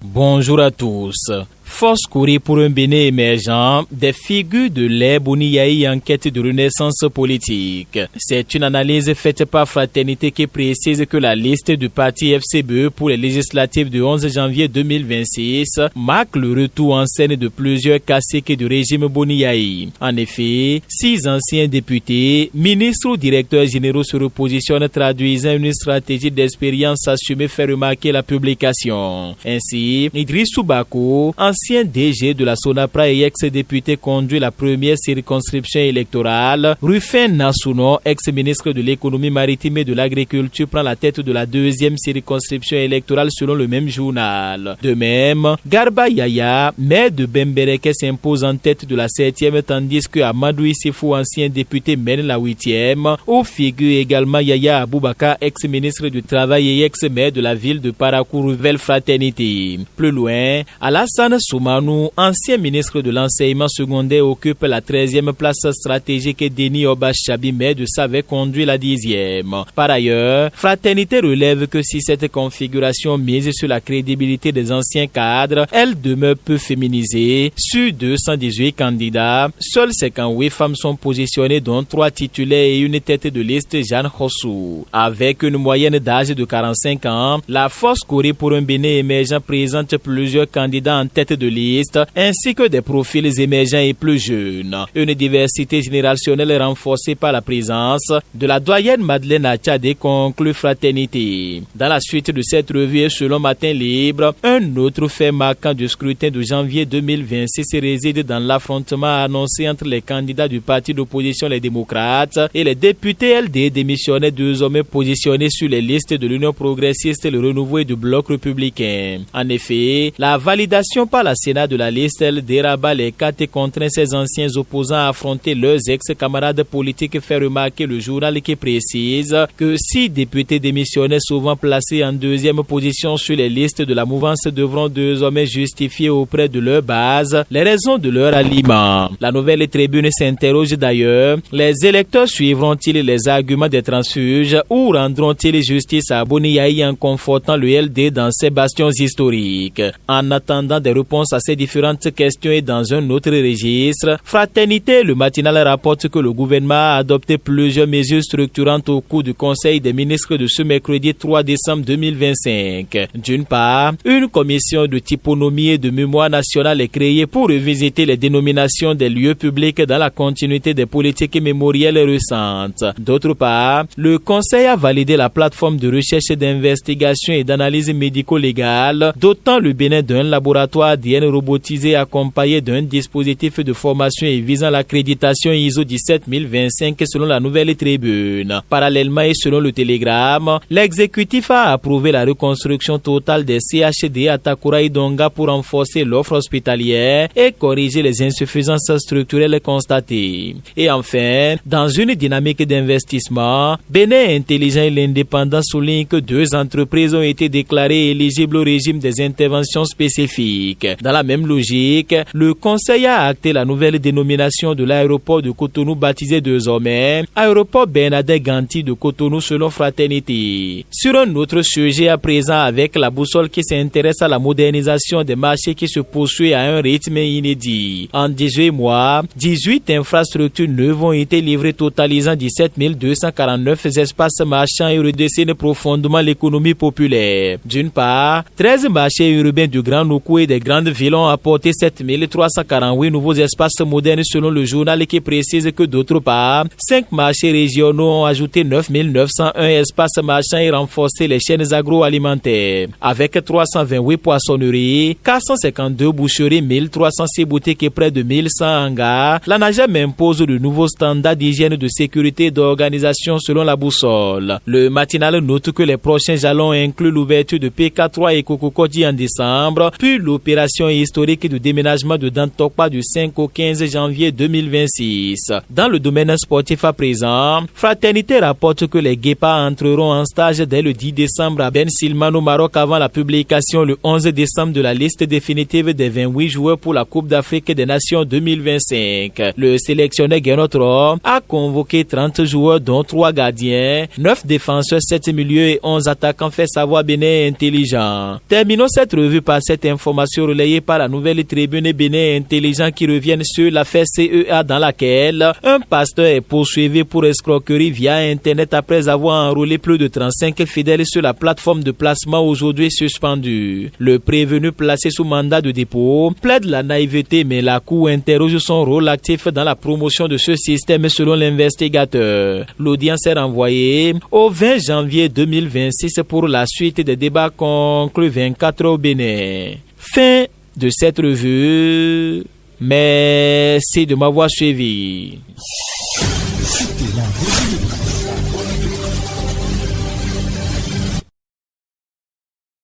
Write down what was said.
Bonjour à tous. Force courir pour un Bénin émergent, des figures de l'ère Boni-Yayi en quête de renaissance politique. C'est une analyse faite par Fraternité qui précise que la liste du parti FCBE pour les législatives du 11 janvier 2026 marque le retour en scène de plusieurs caciques du régime Boni-Yayi. En effet, 6 anciens députés, ministres ou directeurs généraux se repositionnent, traduisant une stratégie d'expérience assumée, fait remarquer la publication. Ainsi, Idrissou Bako, ancien DG de la Sonapra et ex-député, conduit la première circonscription électorale. Rufin Nassouno, ex-ministre de l'économie maritime et de l'agriculture, prend la tête de la deuxième circonscription électorale selon le même journal. De même, Garba Yaya, maire de Bembereke, s'impose en tête de la 7e, tandis que Amadou Issifou, ancien député, mène la 8e. Où figure également Yaya Aboubaka, ex-ministre du Travail et ex-maire de la ville de Parakou, Nouvelle Fraternité. Plus loin, Alassane Soumanou, ancien ministre de l'enseignement secondaire, occupe la 13e place stratégique et Denis Obachabi, maire de Savé, conduit la 10e. Par ailleurs, Fraternité relève que si cette configuration mise sur la crédibilité des anciens cadres, elle demeure peu féminisée. Sur 218 candidats, seules 58 femmes sont positionnées, dont 3 titulaires et une tête de liste, Jeanne Khossou. Avec une moyenne d'âge de 45 ans, la force Corée pour un Bénin émergent présente plusieurs candidats en tête de liste, ainsi que des profils émergents et plus jeunes. Une diversité générationnelle renforcée par la présence de la doyenne Madeleine Achadé, conclut Fraternité. Dans la suite de cette revue, selon Matin Libre, un autre fait marquant du scrutin de janvier 2026 réside dans l'affrontement annoncé entre les candidats du parti d'opposition Les Démocrates et les députés LD démissionnaires, désormais positionnés sur les listes de l'Union progressiste, le Renouveau et du Bloc républicain. En effet, la validation par la Sénat de la liste LD rabat les 4 et contraint ses anciens opposants à affronter leurs ex-camarades politiques, fait remarquer le journal qui précise que 6 députés démissionnaires souvent placés en 2e position sur les listes de la mouvance devront désormais justifier auprès de leur base les raisons de leur alliement. La Nouvelle Tribune s'interroge d'ailleurs: les électeurs suivront-ils les arguments des transfuges ou rendront-ils justice à Boni-Yayi en confortant le LD dans ses bastions historiques? En attendant des réponses à ces différentes questions et dans un autre registre, Fraternité, le matinal, rapporte que le gouvernement a adopté plusieurs mesures structurantes au cours du Conseil des ministres de ce mercredi 3 décembre 2025. D'une part, une commission de typonomie et de mémoire nationale est créée pour revisiter les dénominations des lieux publics dans la continuité des politiques mémorielles récentes. D'autre part, le Conseil a validé la plateforme de recherche, d'investigation et d'analyse médico-légale, dotant le Bénin d'un laboratoire ADN robotisé accompagné d'un dispositif de formation et visant l'accréditation ISO 17025 selon la Nouvelle Tribune. Parallèlement et selon le Télégramme, l'exécutif a approuvé la reconstruction totale des CHD à Takura et Donga pour renforcer l'offre hospitalière et corriger les insuffisances structurelles constatées. Et enfin, dans une dynamique d'investissement, Bénin Intelligent et l'Indépendant souligne que 2 entreprises ont été déclarées éligibles au régime des interventions spécifiques. Dans la même logique, le Conseil a acté la nouvelle dénomination de l'aéroport de Cotonou, baptisé désormais Aéroport Bernadette Ganti de Cotonou selon Fraternité. Sur un autre sujet à présent, avec la boussole qui s'intéresse à la modernisation des marchés qui se poursuit à un rythme inédit. En 18 mois, 18 infrastructures neuves ont été livrées, totalisant 17 249 espaces marchands et redessinent profondément l'économie populaire. D'une part, 13 marchés urbains du Grand Noukou et des grandes villes ont apporté 7 348 nouveaux espaces modernes selon le journal qui précise que d'autre part, 5 marchés régionaux ont ajouté 9 901 espaces marchands et renforcé les chaînes agroalimentaires. Avec 328 poissonneries, 452 boucheries, 1306 boutiques et près de 1100 hangars, l'ANAGEM impose de nouveaux standards d'hygiène, de sécurité et d'organisation selon la boussole. Le matinal note que les prochains jalons incluent l'ouverture de PK3 et Kokokoti en décembre, puis l'opération commémoration historique du déménagement de Dantokpa du 5 au 15 janvier 2026. Dans le domaine sportif à présent, Fraternité rapporte que les Guépas entreront en stage dès le 10 décembre à Ben Silman au Maroc avant la publication le 11 décembre de la liste définitive des 28 joueurs pour la Coupe d'Afrique des Nations 2025. Le sélectionneur Guénotro a convoqué 30 joueurs dont 3 gardiens, 9 défenseurs, 7 milieux et 11 attaquants, fait savoir Bénin Intelligent. Terminons cette revue par cette information relayée par la nouvelle tribune Bénin Intelligent qui revient sur l'affaire CEA dans laquelle un pasteur est poursuivi pour escroquerie via Internet après avoir enrôlé plus de 35 fidèles sur la plateforme de placement aujourd'hui suspendue. Le prévenu placé sous mandat de dépôt plaide la naïveté mais la Cour interroge son rôle actif dans la promotion de ce système selon l'investigateur. L'audience est renvoyée au 20 janvier 2026 pour la suite des débats conclus 24 au Bénin. Fin de cette revue. Merci de m'avoir suivi.